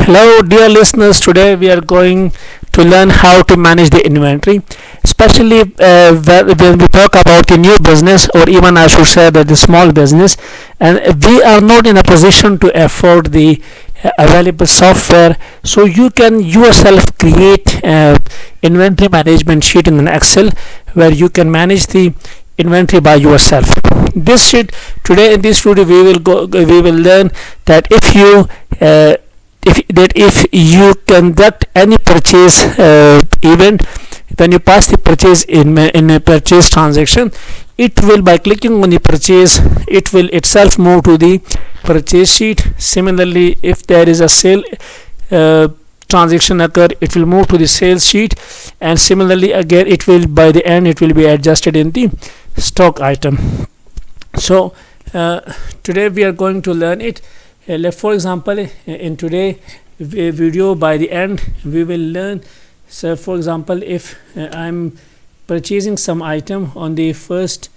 Hello, dear listeners. Today we are going to learn how to manage the inventory, especially when we talk about a new business, or even I should say that the small business, and we are not in a position to afford the available software. So you can yourself create inventory management sheet in an Excel where you can manage the inventory by yourself. This sheet today in this video we will learn that uh, if you conduct any purchase event, when you pass the purchase in a purchase transaction, it will, by clicking on the purchase, it will itself move to the purchase sheet. Similarly, if there is a sale transaction occur, it will move to the sales sheet, and similarly again it will, by the end, it will be adjusted in the stock item. So today we are going to learn it. For example, in today video, by the end we will learn. So for example, if I'm purchasing some item on the 1st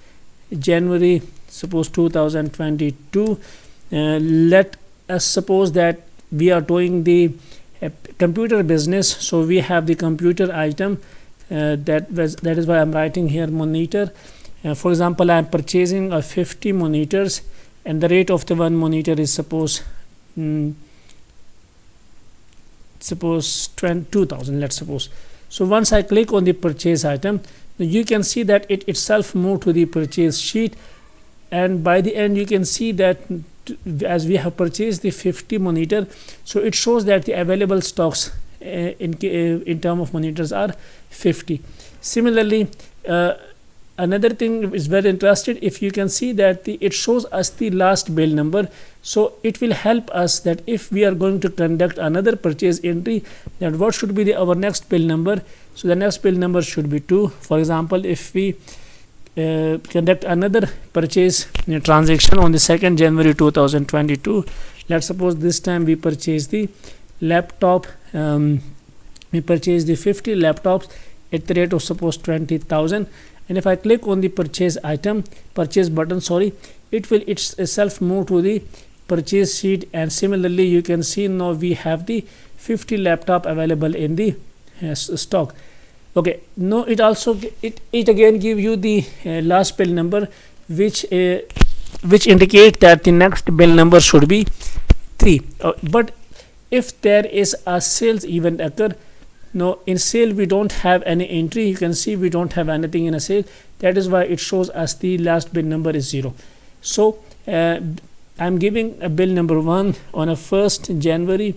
January, suppose 2022, let us suppose that we are doing the computer business. So we have the computer item, that is why I'm writing here monitor. For example, I'm purchasing 50 monitors, and the rate of the one monitor is suppose 2000, let's suppose. So once I click on the purchase item, you can see that it itself moved to the purchase sheet, and by the end you can see that as we have purchased the 50 monitor, so it shows that the available stocks in term of monitors are 50. Similarly, another thing is very interesting. If you can see that it shows us the last bill number, so it will help us that if we are going to conduct another purchase entry, that what should be our next bill number. So the next bill number should be 2. For example, if we conduct another purchase transaction on the 2nd January 2022, let's suppose this time we purchase the laptop, we purchase the 50 laptops at the rate of suppose 20,000. And if I click on the purchase button, it will itself move to the purchase sheet, and similarly you can see now we have the 50 laptop available in the stock. Okay, now it also it again give you the last bill number, which indicate that the next bill number should be 3. But if there is a sales event occur, no, in sale we don't have any entry. You can see we don't have anything in a sale. That is why it shows us the last bill number is 0. So I'm giving a bill number 1 on a 1st January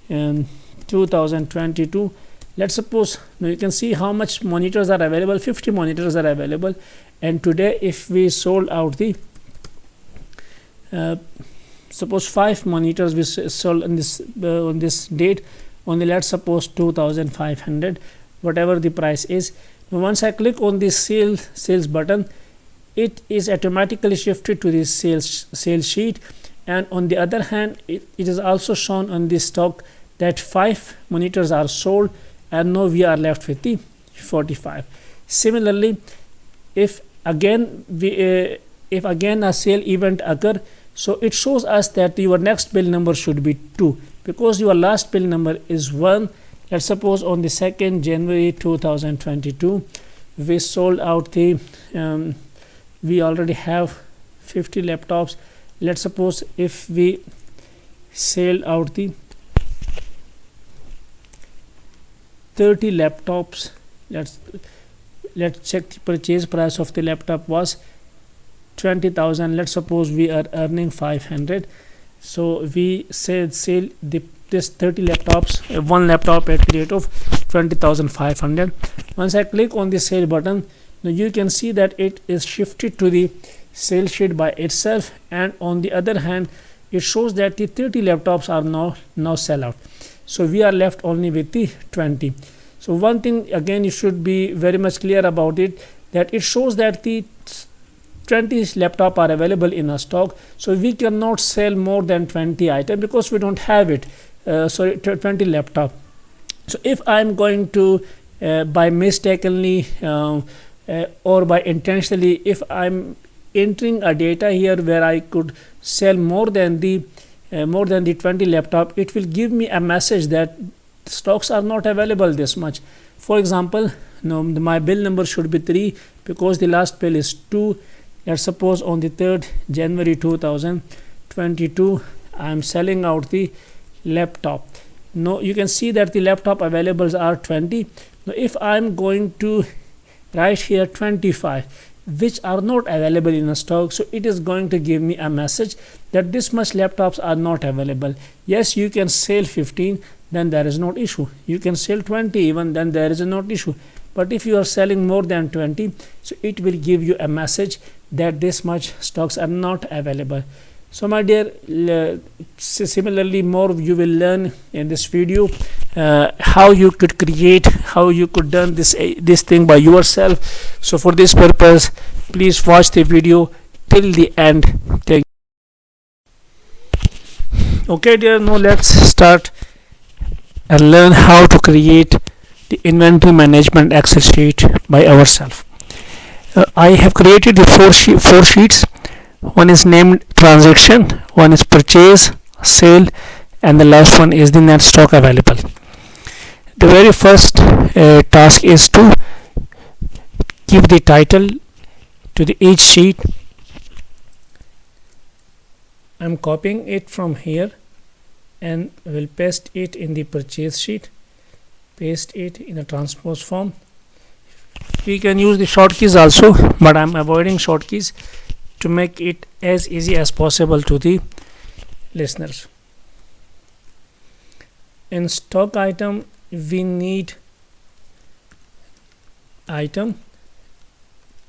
2022. Let's suppose, now you can see how much monitors are available. 50 monitors are available, and today if we sold out the suppose 5 monitors we sold on this date, only let's suppose 2,500, whatever the price is. Now once I click on the sales button, it is automatically shifted to the sales sheet, and on the other hand it is also shown on the stock that 5 monitors are sold, and now we are left with the 45. Similarly, if again a sale event occur, so it shows us that your next bill number should be 2, because your last bill number is 1. Let's suppose on the 2nd January 2022 we sold out the we already have 50 laptops. Let's suppose if we sell out the 30 laptops, let's check the purchase price of the laptop was 20,000. Let's suppose we are earning 500, so we sell this 30 laptops, one laptop at the rate of 20,500. Once I click on the sale button, now you can see that it is shifted to the sale sheet by itself, and on the other hand it shows that the 30 laptops are now sell out, so we are left only with the 20. So one thing again you should be very much clear about it, that it shows that the 20 laptop are available in a stock, so we cannot sell more than 20 items because we don't have it. 20 laptop. So if I'm going to by mistakenly or by intentionally, if I'm entering a data here where I could sell more than the more than the 20 laptop, it will give me a message that stocks are not available this much. For example, no, my bill number should be 3 because the last bill is 2. Let's suppose on the 3rd January 2022 I am selling out the laptop. Now you can see that the laptop availables are 20. Now if I am going to write here 25 which are not available in a stock, so it is going to give me a message that this much laptops are not available. Yes, you can sell 15, then there is no issue. You can sell 20 even, then there is no issue. But if you are selling more than 20, so it will give you a message that this much stocks are not available. So my dear, similarly more you will learn in this video how you could create, how you could done this thing by yourself. So for this purpose, please watch the video till the end. Thank you. Okay dear, now let's start and learn how to create the inventory management Excel sheet by ourselves. I have created the four sheets. One is named transaction, one is purchase, sale, and the last one is the net stock available. The very first task is to give the title to the each sheet. I'm copying it from here and will paste it in the purchase sheet, paste it in a transpose form. We can use the short keys also, but I'm avoiding short keys to make it as easy as possible to the listeners. In stock item, we need item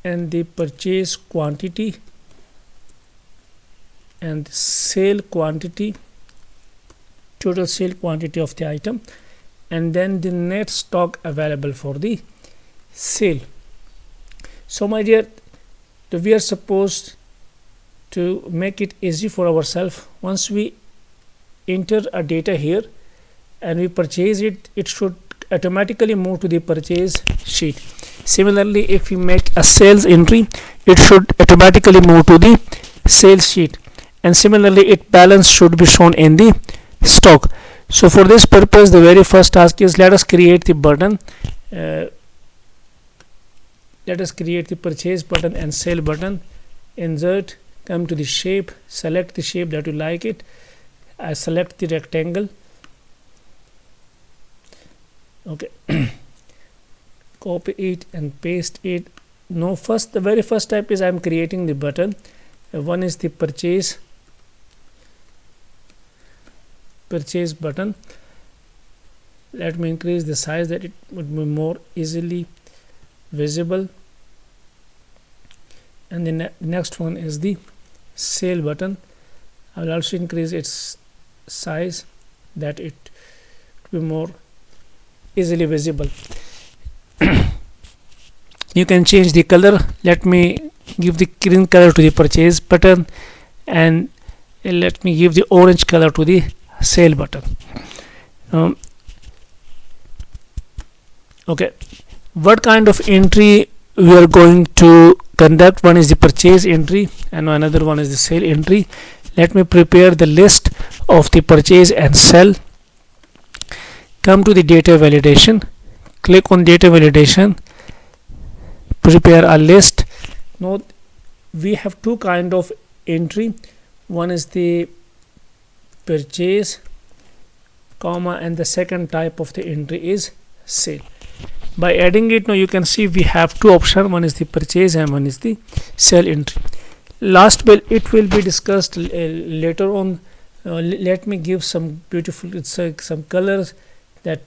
and the purchase quantity and sale quantity, total sale quantity of the item, and then the net stock available for the sale. So my dear, we are supposed to make it easy for ourselves. Once we enter a data here and we purchase it, it should automatically move to the purchase sheet. Similarly, if we make a sales entry, it should automatically move to the sales sheet, and similarly its balance should be shown in the stock. So for this purpose, the very first task is let us create the button. Let us create the purchase button and sale button. Insert, come to the shape, select the shape that you like it. I select the rectangle. Okay. Copy it and paste it. Now first, the very first step is I am creating the button. One is the purchase button. Let me increase the size that it would be more easily visible. And the next one is the sale button. I will also increase its size that it will be more easily visible. You can change the color. Let me give the green color to the purchase button and let me give the orange color to the sale button. Okay, what kind of entry we are going to conduct? One is the purchase entry and another one is the sale entry. Let me prepare the list of the purchase and sell. Come to the data validation, click on data validation, prepare a list. Now we have two kind of entry. One is the purchase, comma, and the second type of the entry is sale. By adding it, now you can see we have two options. One is the purchase and one is the sale entry. Last bill, it will be discussed later on. Let me give some beautiful some colors that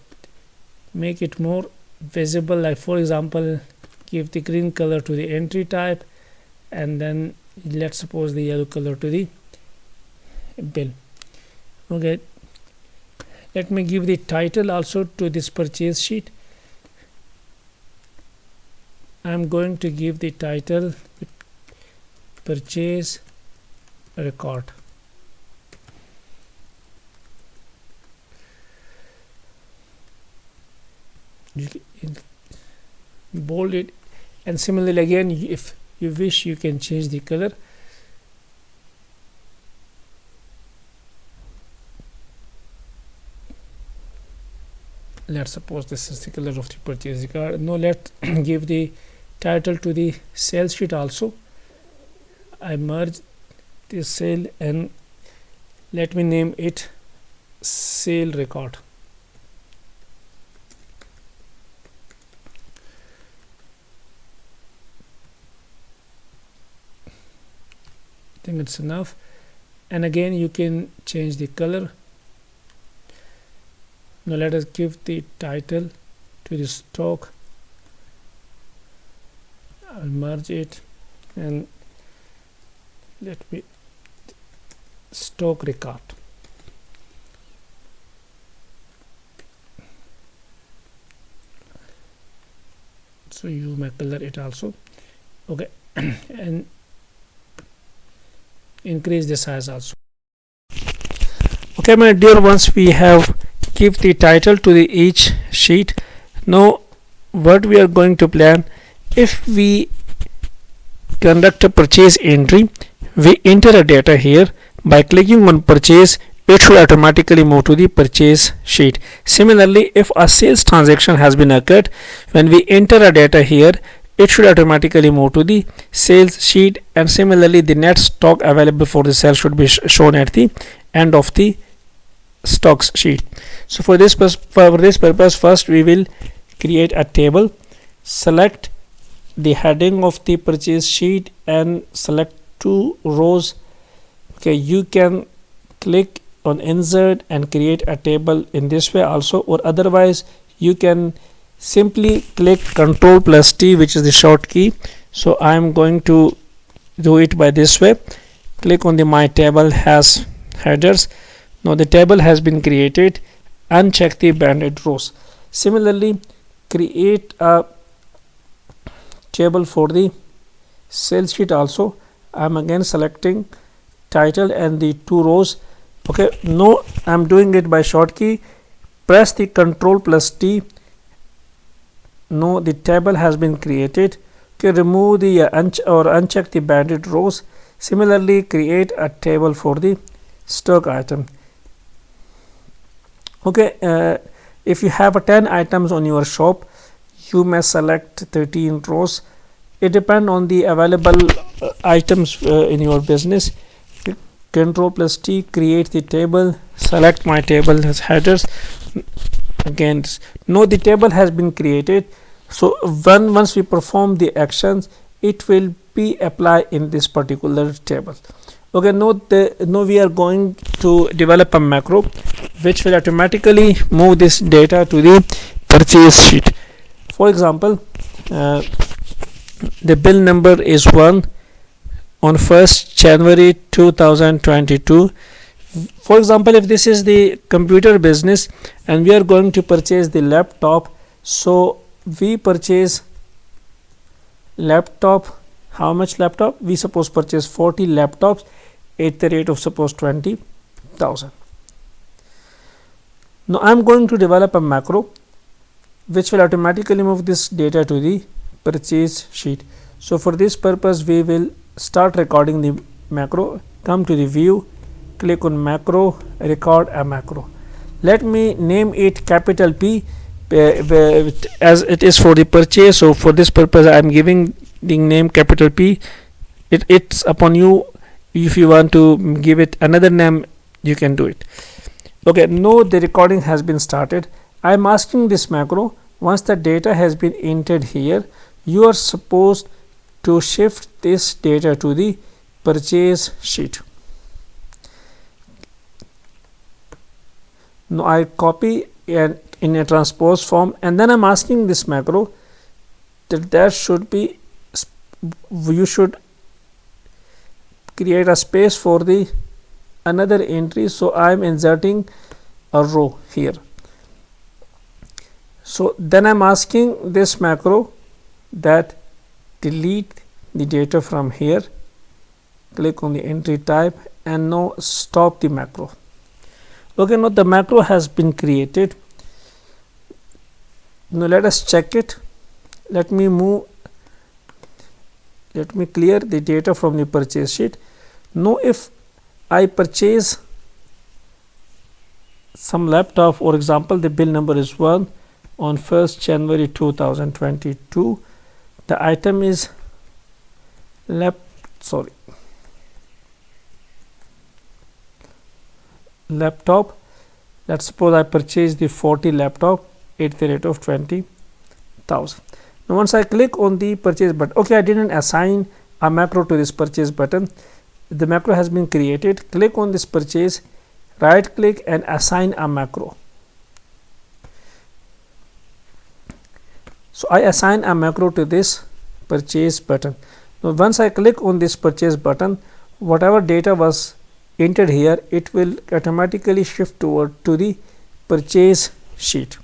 make it more visible. Like for example, give the green color to the entry type, and then let's suppose the yellow color to the bill. Okay, let me give the title also to this purchase sheet. I'm going to give the title purchase record. You can bold it, and similarly again, if you wish, you can change the color. let's suppose this is the color of the purchase card. Now let's give the title to the sales sheet also. I merge this sale and let me name it sale record. I think it's enough, and again you can change the color. Now let us give the title to the stock. I'll merge it and let me stock record. So you may color it also. Okay. And increase the size also. Okay, my dear ones, we have give the title to the each sheet. Now what we are going to plan, if we conduct a purchase entry, we enter a data here. By clicking on purchase, it should automatically move to the purchase sheet. Similarly, if a sales transaction has been occurred, when we enter a data here, it should automatically move to the sales sheet, and similarly the net stock available for the sale should be shown at the end of the stocks sheet. So for this purpose, first we will create a table, select the heading of the purchase sheet and select 2 rows. Okay, you can click on insert and create a table in this way also, or otherwise you can simply click Ctrl+T, which is the short key. So I am going to do it by this way. Click on the my table has headers. Now the table has been created. Uncheck the banded rows. Similarly, create a table for the sales sheet also. I am again selecting title and the 2 rows. Okay, no, I am doing it by short key. Press the Ctrl+T. No, the table has been created. Okay, remove the uncheck the banded rows. Similarly, create a table for the stock item. Okay, if you have 10 items on your shop, you may select 13 rows. It depends on the available items in your business. Ctrl+T, create the table, select my table as headers. Again, no, the table has been created. So once we perform the actions, it will be applied in this particular table. Okay, now we are going to develop a macro which will automatically move this data to the purchase sheet. For example, the bill number is 1 on 1st January 2022. For example, if this is the computer business and we are going to purchase the laptop, so we purchase laptop. How much laptop? We suppose purchase 40 laptops at the rate of suppose 20,000. Now I am going to develop a macro which will automatically move this data to the purchase sheet. So for this purpose, we will start recording the macro. Come to the view, click on macro, record a macro. Let me name it capital P as it is for the purchase. So for this purpose, I am giving the name capital P. It's upon you. If you want to give it another name, you can do it. Okay, now the recording has been started. I am asking this macro, once the data has been entered here, you are supposed to shift this data to the purchase sheet. Now I copy and in a transpose form, and then I'm asking this macro that there should be, you should create a space for the another entry. So I'm inserting a row here. So then I'm asking this macro that delete the data from here. Click on the entry type and now stop the macro. Okay, now the macro has been created. Now let us check it. Let me clear the data from the purchase sheet. Now if I purchase some laptop, for example, the bill number is 1 on 1st January 2022. The item is laptop. Let's suppose I purchase the 40 laptop at the rate of 20,000. Now once I click on the purchase button, okay, I didn't assign a macro to this purchase button. The macro has been created. Click on this purchase, right click and assign a macro. So I assign a macro to this purchase button. Now once I click on this purchase button, whatever data was entered here, it will automatically shift toward to the purchase sheet.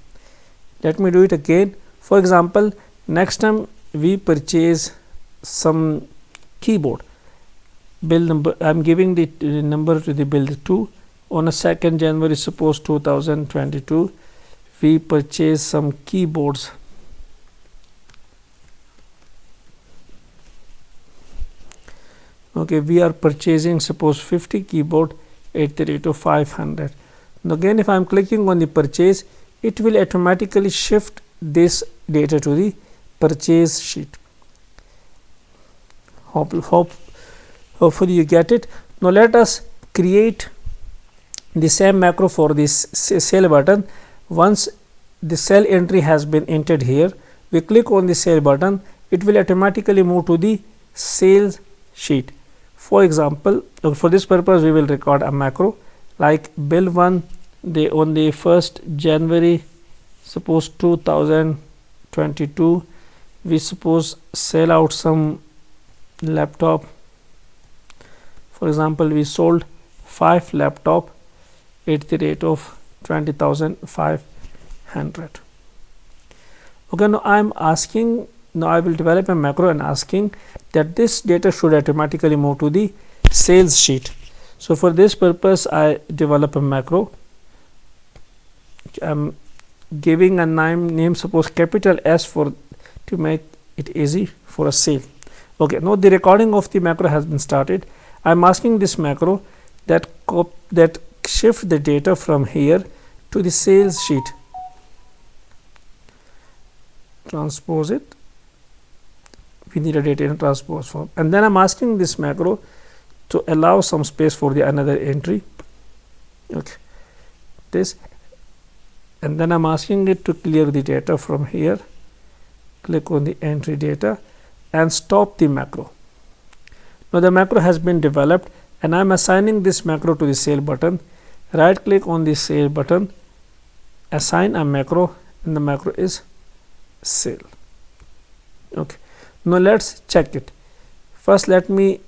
Let me do it again. For example, next time we purchase some keyboard, bill number, I'm giving the number to the bill 2. On a 2nd January, suppose 2022, we purchase some keyboards. Okay, we are purchasing suppose 50 keyboard at the rate of 500. Now again, if I am clicking on the purchase, it will automatically shift this data to the purchase sheet. Hopefully you get it. Now let us create the same macro for this sale button. Once the sale entry has been entered here, we click on the sale button, it will automatically move to the sales sheet. For example, for this purpose we will record a macro like bill 1 on the 1st January, suppose 2022, we suppose sell out some laptop. For example, we sold 5 laptop at the rate of 20,500. Okay, now I am asking, now I will develop a macro and asking that this data should automatically move to the sales sheet. So for this purpose I develop a macro. I'm giving a name suppose capital S for to make it easy for a sale. Okay, now the recording of the macro has been started. I'm asking this macro that shift the data from here to the sales sheet. Transpose it. We need a data in a transpose form, and then I'm asking this macro to allow some space for the another entry. Okay, this, and then I'm asking it to clear the data from here. Click on the entry data and stop the macro. Now the macro has been developed and I'm assigning this macro to the sale button. Right click on the sale button, assign a macro, and the macro is sale. Okay, now let's check it. First let me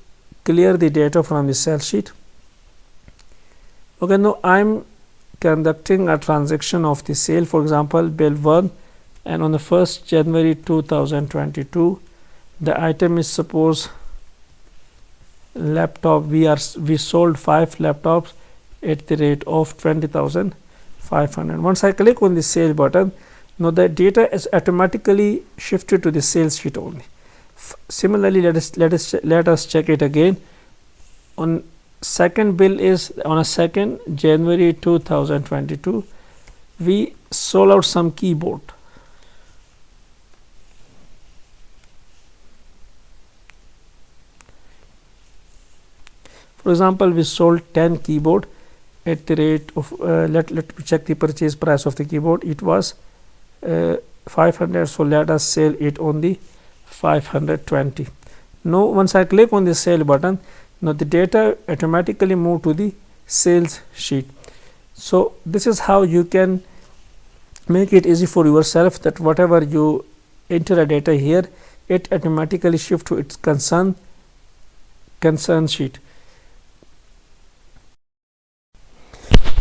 clear the data from the sales sheet. Okay, now I'm conducting a transaction of the sale, for example bill 1, and on the 1st January 2022 the item is suppose laptop. We sold 5 laptops at the rate of 20,500. Once I click on the sale button, now the data is automatically shifted to the sales sheet only. Similarly, let us check it again. On second bill is on a 2nd January 2022, we sold out some keyboard. For example, we sold 10 keyboard at the rate of let me check the purchase price of the keyboard. It was 500, so let us sell it on the 520. Now once I click on the sale button, now the data automatically move to the sales sheet. So this is how you can make it easy for yourself, that whatever you enter a data here, it automatically shift to its concern sheet.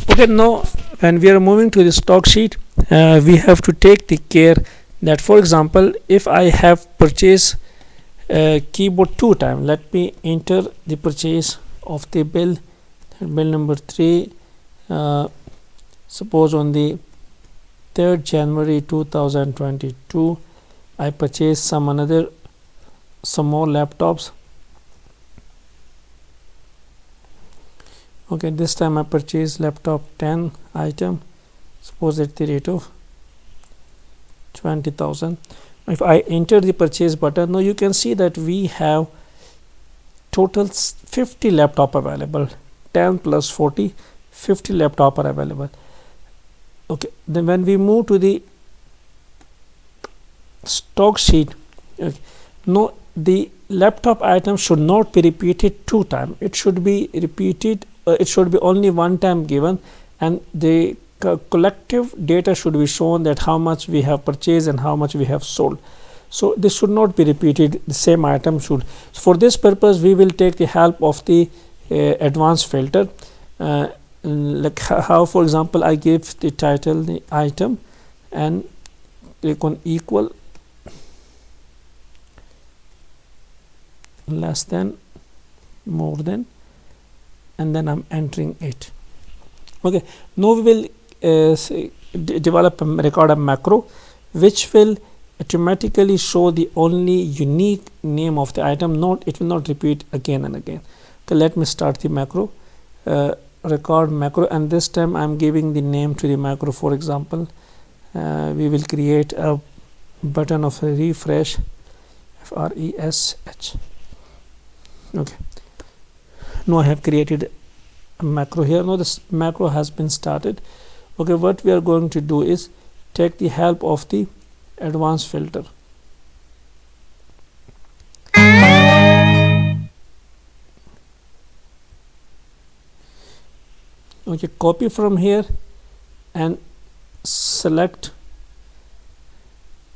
Okay, now when we are moving to the stock sheet, we have to take the care that, for example, if I have purchased keyboard 2 times, let me enter the purchase of the bill number 3. Suppose on the 3rd January 2022 I purchased some more laptops. Okay, this time I purchased laptop 10 item, suppose at the rate of 20,000. If I enter the purchase button, now you can see that we have total 50 laptop available. 10 plus 40, 50 laptop are available. Okay, then when we move to the stock sheet, okay, no, the laptop item should not be repeated 2 times. It should be repeated, it should be only 1 time given, and the collective data should be shown, that how much we have purchased and how much we have sold. So this should not be repeated, the same item should. So for this purpose we will take the help of the advanced filter, like how, for example, I give the title the item and click on equal, less than, more than, and then I'm entering it. Okay, now we will record a macro which will automatically show the only unique name of the item, it will not repeat again and again. Okay, let me start the macro, record macro, and this time I'm giving the name to the macro. For example, we will create a button of a refresh, FRESH. Okay, now I have created a macro here. Now this macro has been started. Okay, what we are going to do is take the help of the advanced filter. Okay, copy from here and select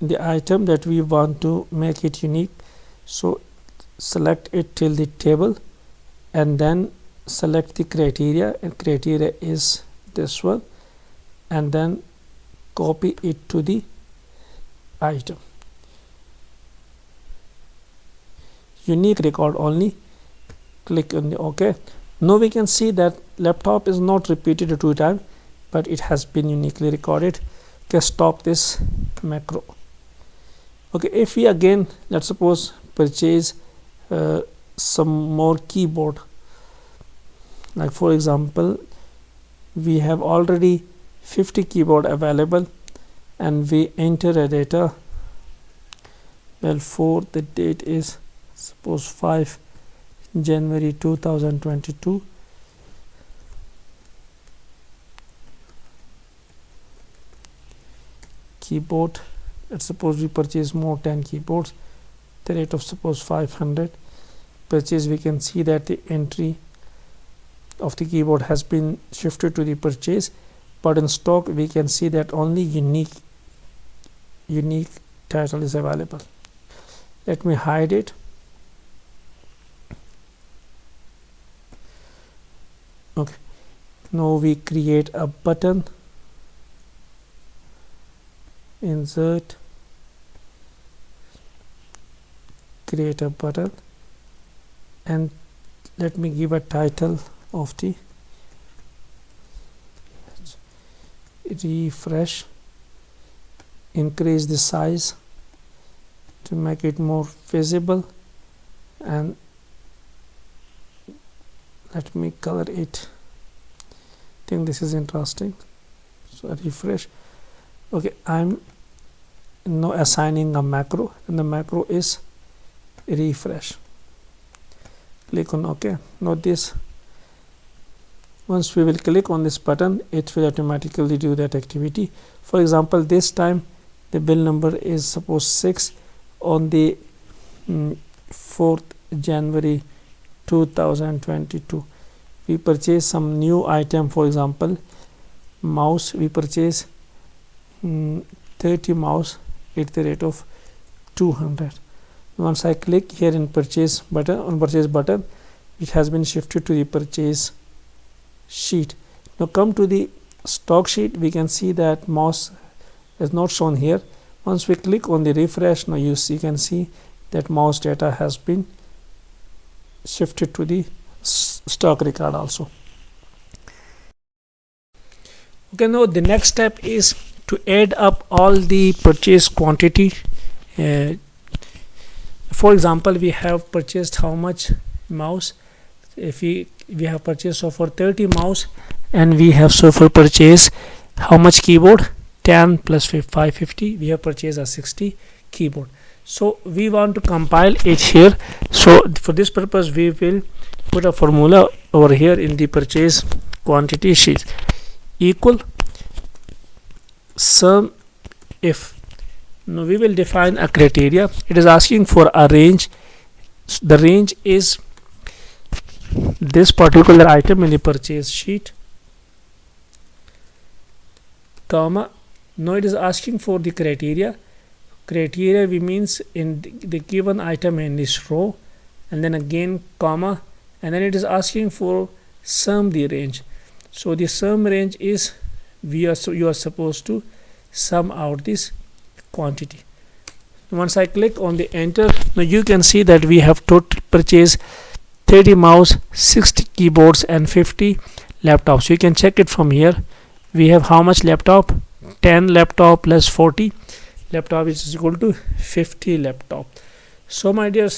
the item that we want to make it unique. So select it till the table and then select the criteria, and criteria is this one, and then copy it to the item. Unique record only, click on the OK. Now we can see that laptop is not repeated 2 times, but it has been uniquely recorded. Okay, stop this macro. Okay, if we again, let's suppose, purchase some more keyboard, like for example we have already 50 keyboard available, and we enter a data, well, for the date is suppose 5 January 2022. Keyboard, let's suppose we purchase more 10 keyboards, the rate of suppose 500 purchase. We can see that the entry of the keyboard has been shifted to the purchase, but in stock we can see that only unique title is available. Let me hide it. Okay, now we create a button, insert, create a button, and let me give a title of the refresh, increase the size to make it more visible, and let me color it. I think this is interesting, so refresh. Okay, I'm now assigning a macro, and the macro is refresh. Click on OK. Now this, once we will click on this button, it will automatically do that activity. For example, this time the bill number is suppose 6 on the 4th January 2022. We purchase some new item, for example mouse. We purchase 30 mouse at the rate of 200. Once I click here in purchase button, it has been shifted to the purchase sheet. Now come to the stock sheet, we can see that mouse is not shown here. Once we click on the refresh, now you can see that mouse data has been shifted to the stock record also. Okay, now the next step is to add up all the purchase quantity. For example, we have purchased how much mouse. If we have purchased so for 30 mouse, and we have so for purchase how much keyboard, 10 plus 550, we have purchased a 60 keyboard. So we want to compile it here. So for this purpose we will put a formula over here in the purchase quantity sheet, equal sum if. Now we will define a criteria. It is asking for a range. The range is this particular item in the purchase sheet, comma. Now it is asking for the criteria. Criteria we means in the given item in this row, and then again comma, and then it is asking for sum the range. So the sum range is you are supposed to sum out this quantity. Once I click on the enter, now you can see that we have purchased 30 mouse, 60 keyboards and 50 laptops. You can check it from here. We have how much laptop? 10 laptop plus 40 laptop is equal to 50 laptop. So my dear,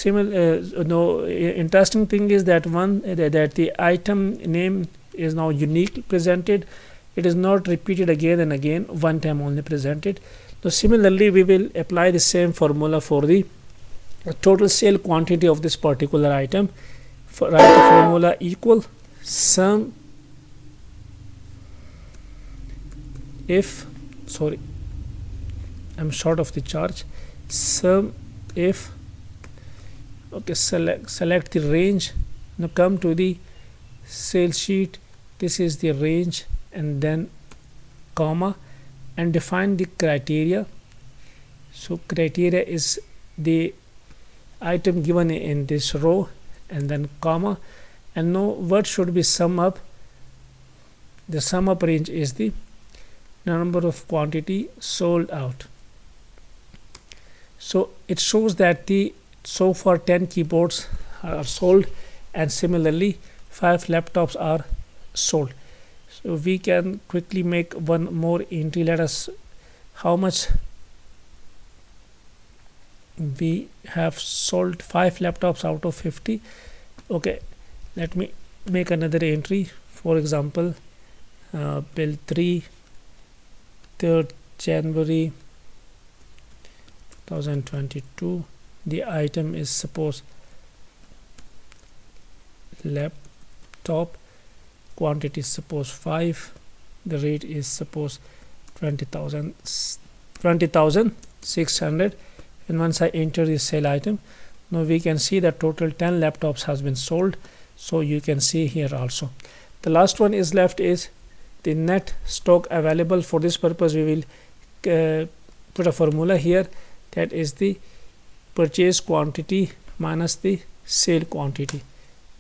interesting thing is that that the item name is now unique presented. It is not repeated again and again, one time only presented. So similarly we will apply the same formula for the total sale quantity of this particular item. Write the formula equal sum if, sorry, I'm short of the charge, sum if, okay, select the range. Now come to the sales sheet, this is the range, and then comma, and define the criteria. So criteria is the item given in this row, and then comma, and now what should be sum up? The sum up range is the number of quantity sold out. So it shows that so far 10 keyboards are sold, and similarly 5 laptops are sold. So we can quickly make one more entry. Let us, how much we have sold? 5 laptops out of 50. Okay, let me make another entry. For example, bill 3, 3rd January 2022. The item is suppose laptop, quantity is suppose 5, the rate is suppose 20,600, and once I enter the sale item, now we can see that total 10 laptops has been sold. So you can see here also. The last one is left is the net stock available. For this purpose we will put a formula here, that is the purchase quantity minus the sale quantity.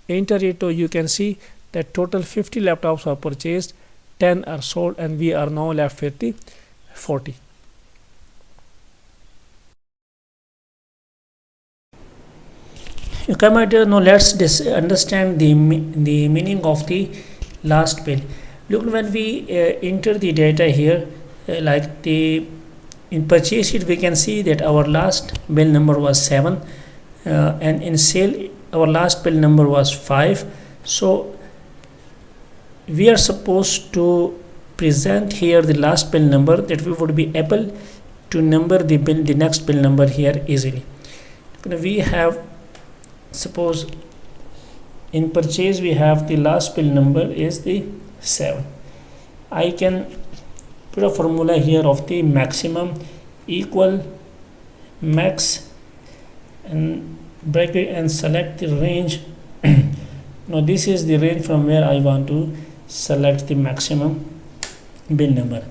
Enter it. So you can see that total 50 laptops are purchased, 10 are sold, and we are now left with the 40. Okay, my dear, now let's understand the meaning of the last bill. Look, when we enter the data here, like the in purchase sheet, we can see that our last bill number was 7, and in sale our last bill number was 5. So we are supposed to present here the last bill number, that we would be able to number the next bill number here easily. We have, suppose in purchase we have the last bill number is the 7. I can put a formula here of the maximum equal max and bracket and select the range. Now this is the range from where I want to select the maximum bill number.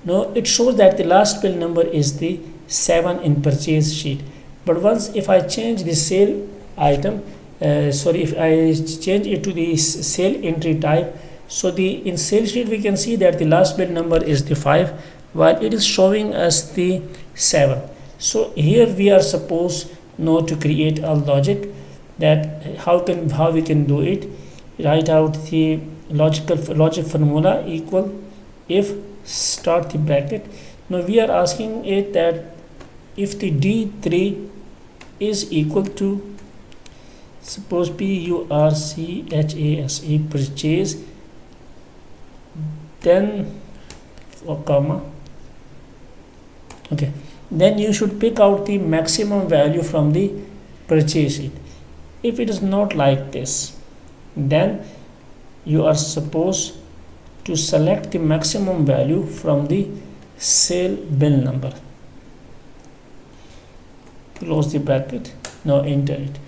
Now it shows that the last bill number is the 7 in purchase sheet, but once if I change the sale item, if I change it to the sale entry type, so in sale sheet we can see that the last bill number is the 5, while it is showing us the 7. So here we are supposed now to create a logic, that how we can do it. Write out the logic formula equal if, start the bracket. Now we are asking it that if the D3 is equal to, suppose PURCHASE purchase, then comma, Okay, then you should pick out the maximum value from the purchase sheet. If it is not like this, then you are supposed to select the maximum value from the sale bill number. Close the bracket. Now enter it.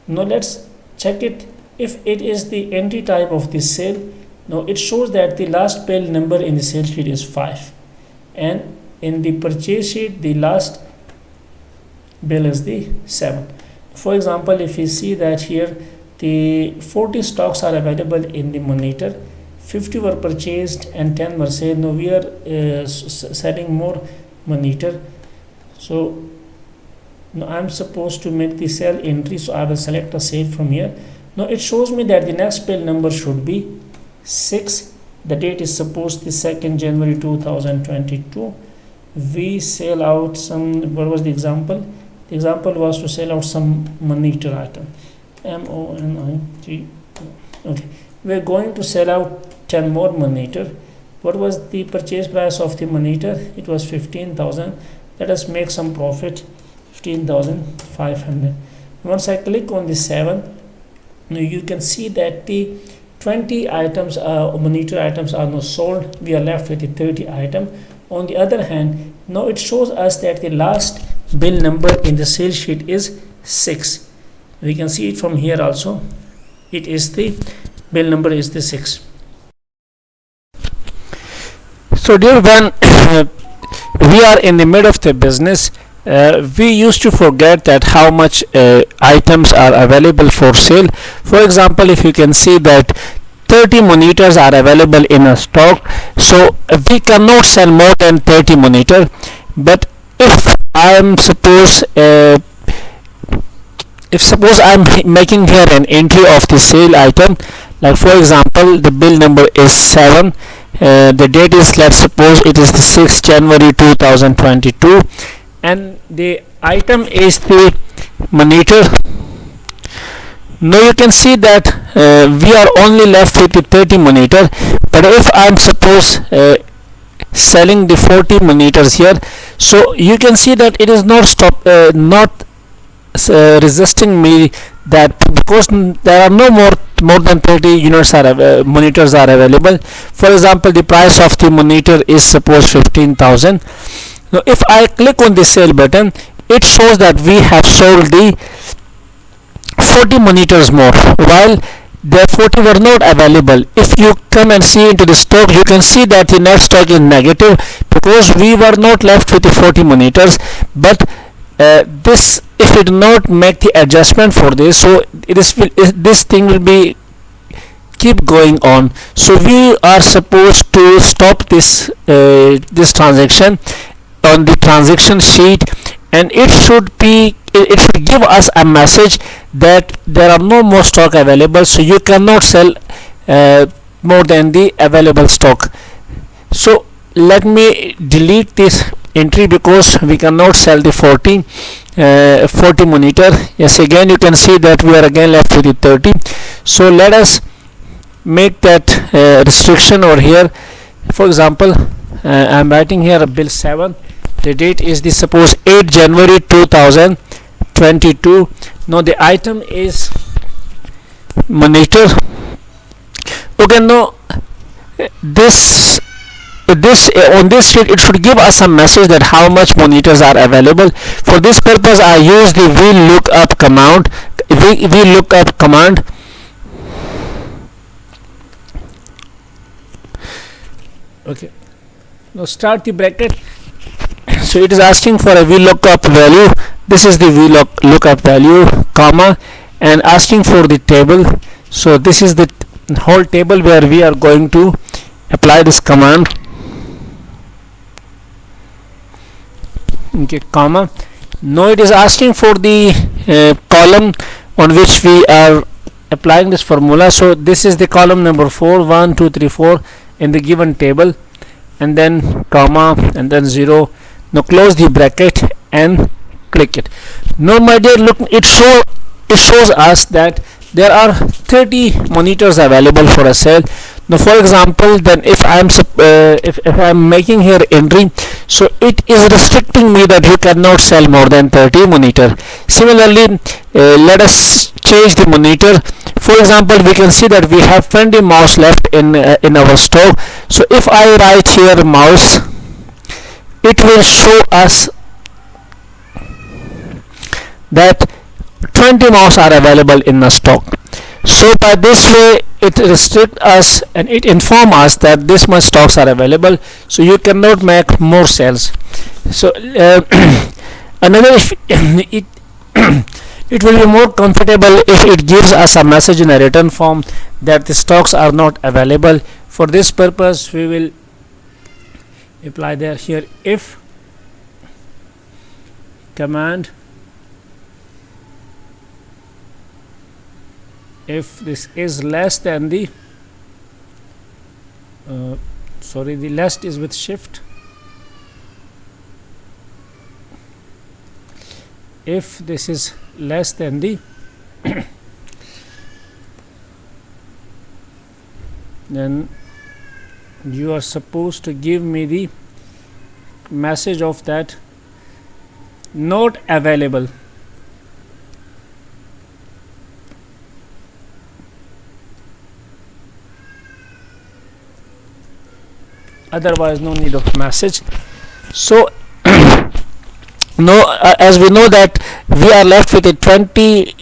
Now let's check it. If it is the entry type of the sale, now it shows that the last bill number in the sale sheet is 5, and in the purchase sheet the last bill is the 7. For example, if you see that here the 40 stocks are available in the monitor, 50 were purchased and 10 were sold. Now we are selling more monitor, so now I'm supposed to make the sale entry, so I will select a sale from here. Now it shows me that the next bill number should be 6. The date is supposed the 2nd January 2022. We sell out some, what was the example? The example was to sell out some monitor item, MONIT. Okay, we're going to sell out 10 more monitor. What was the purchase price of the monitor? It was 15,000. Let us make some profit, 15,500. Once I click on the 7, you can see that the 20 items, monitor items are now sold. We are left with the 30 item. On the other hand, now it shows us that the last bill number in the sales sheet is 6. We can see it from here also. It is the bill number is the 6. So dear, when we are in the middle of the business, we used to forget that how much items are available for sale. For example, if you can see that 30 monitors are available in a stock, so we cannot sell more than 30 monitor. But if I'm suppose I'm making here an entry of the sale item, like for example the bill number is 7, the date is, let's suppose it is the 6th January 2022, and the item is the monitor. Now you can see that we are only left with the 30 monitor. But if I'm suppose selling the 40 monitors here, so you can see that it is not resisting me, that because there are no more than 30 units are monitors are available. For example, the price of the monitor is suppose 15,000. Now if I click on the sale button, it shows that we have sold the 40 monitors more, while the 40 were not available. If you come and see into the stock, you can see that the net stock is negative because we were not left with the 40 monitors. But this, if we do not make the adjustment for this, so this thing will be keep going on. So we are supposed to stop this this transaction on the transaction sheet, and it should give us a message that there are no more stock available, so you cannot sell more than the available stock. So let me delete this entry because we cannot sell the 40 monitor. Yes, again you can see that we are again left with the 30. So let us make that restriction over here. For example, I'm writing here a bill 7. The date is the suppose 8 January 2022. Now the item is monitor. Okay, now this on this sheet it should give us a message that how much monitors are available. For this purpose I use the VLOOKUP command. Okay, now start the bracket. So it is asking for a VLOOKUP value. This is the VLOOKUP value, comma, and asking for the table. So this is the whole table where we are going to apply this command. Okay, comma. Now it is asking for the column on which we are applying this formula. So this is the column number 4, 1 2 3 4 in the given table, and then comma and then 0. Now close the bracket and click it. Now my dear, look, it shows us that there are 30 monitors available for a sale. Now for example, then if I'm making here entry, so it is restricting me that you cannot sell more than 30 monitor. Similarly, let us change the monitor. For example, we can see that we have 20 mouse left in our stock. So if I write here mouse, it will show us that 20 mouse are available in the stock. So by this way it restricts us and it informs us that this much stocks are available, so you cannot make more sales. So another it it will be more comfortable if it gives us a message in a written form that the stocks are not available. For this purpose we will apply there here if command, if this is less than the the less is with shift, if this is less than the then you are supposed to give me the message of that not available. Otherwise no need of message. So as we know that we are left with a 20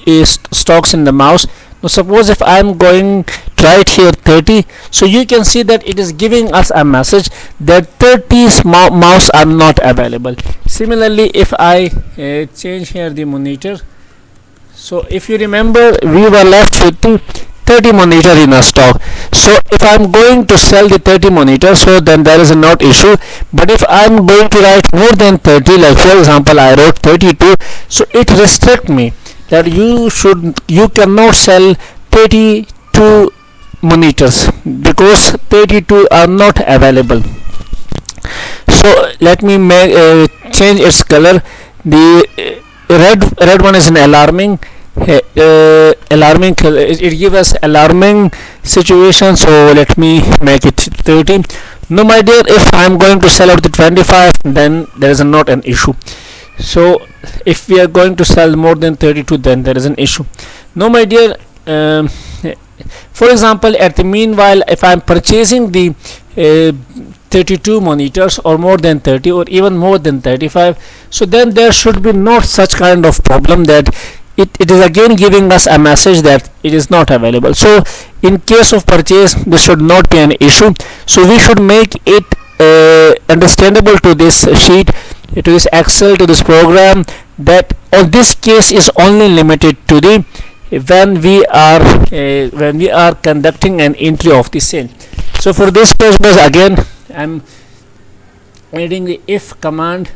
stocks in the mouse. Now suppose if I am going to write here 30, so you can see that it is giving us a message that 30 mouse are not available. Similarly, if I change here the monitor, so if you remember we were left with the 30 monitor in a stock. So if I am going to sell the 30 monitor, so then there is not issue. But if I am going to write more than 30, like for example I wrote 32, so it restrict me that you cannot sell 32 monitors because 32 are not available. So let me change its color. The red one is an alarming color. It gives us alarming situation, so let me make it 30. No my dear, if I am going to sell out the 25, then there is not an issue. So if we are going to sell more than 32, then there is an issue. No my dear, for example at the meanwhile if I am purchasing the 32 monitors or more than 30 or even more than 35, so then there should be not such kind of problem that it is again giving us a message that it is not available. So in case of purchase this should not be an issue. So we should make it understandable to this sheet, to this Excel, to this program, that on this case is only limited to the when we are conducting an entry of the sale. So for this purpose again I am adding the if command,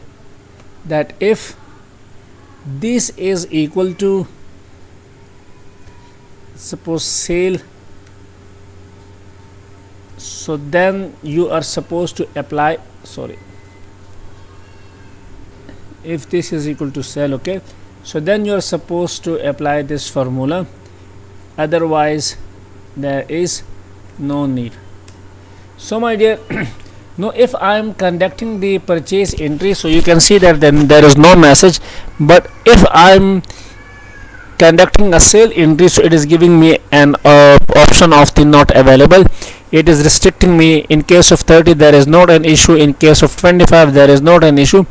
that if this is equal to suppose sale, so then you are supposed to apply, if this is equal to sale, okay, so then you are supposed to apply this formula, otherwise there is no need. So my dear, now if I am conducting the purchase entry, so you can see that then there is no message. But if I am conducting a sale entry, so it is giving me an option of the not available. It is restricting me. In case of 30 there is not an issue, in case of 25 there is not an issue,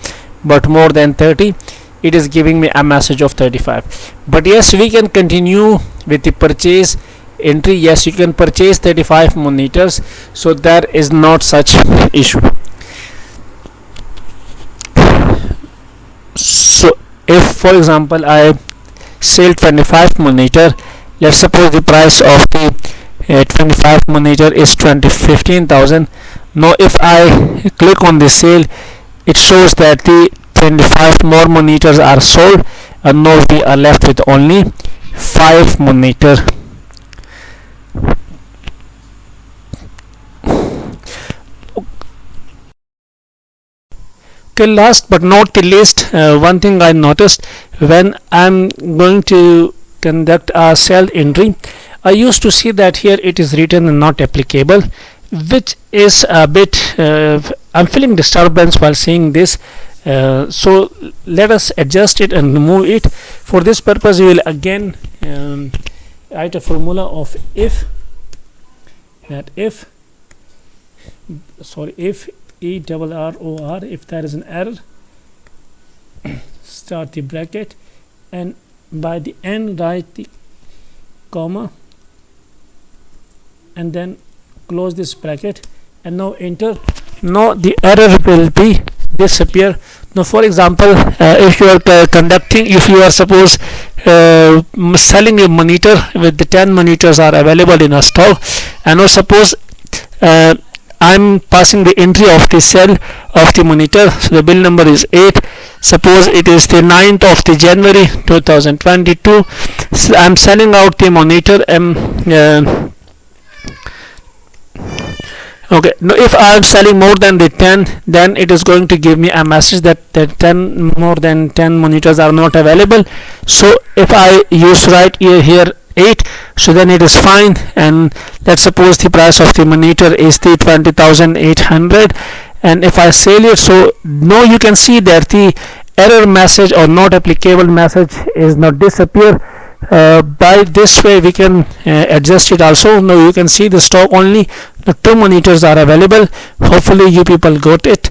but more than 30 it is giving me a message of 35. But yes, we can continue with the purchase entry. Yes, you can purchase 35 monitors, so there is not such issue. So if for example I sell 25 monitor, let's suppose the price of the 25 monitor is 15,000. Now if I click on the sale, it shows that the 25 more monitors are sold, and now we are left with only 5 monitor. Okay, last but not the least, one thing I noticed when I'm going to conduct a sell entry, I used to see that here it is written not applicable, which is a bit I'm feeling disturbance while seeing this. So let us adjust it and remove it. For this purpose we will again write a formula of if if ERROR, if there is an error, start the bracket, and by the end write the comma, and then close this bracket, and now enter. Now the error will be disappear. Now for example, if you are if you are suppose selling a monitor with the 10 monitors are available in a stock, and now suppose I'm passing the entry of the sale of the monitor, so the bill number is 8. Suppose it is the 9th of the January 2022. So I'm selling out the monitor. Okay, now if I am selling more than the 10, then it is going to give me a message that the more than 10 monitors are not available. So if I use right here 8, so then it is fine. And let's suppose the price of the monitor is the 20,800, and if I sell it, so now you can see that the error message or not applicable message is not disappear. By this way we can adjust it also. Now you can see the stock only the 2 monitors are available. Hopefully you people got it.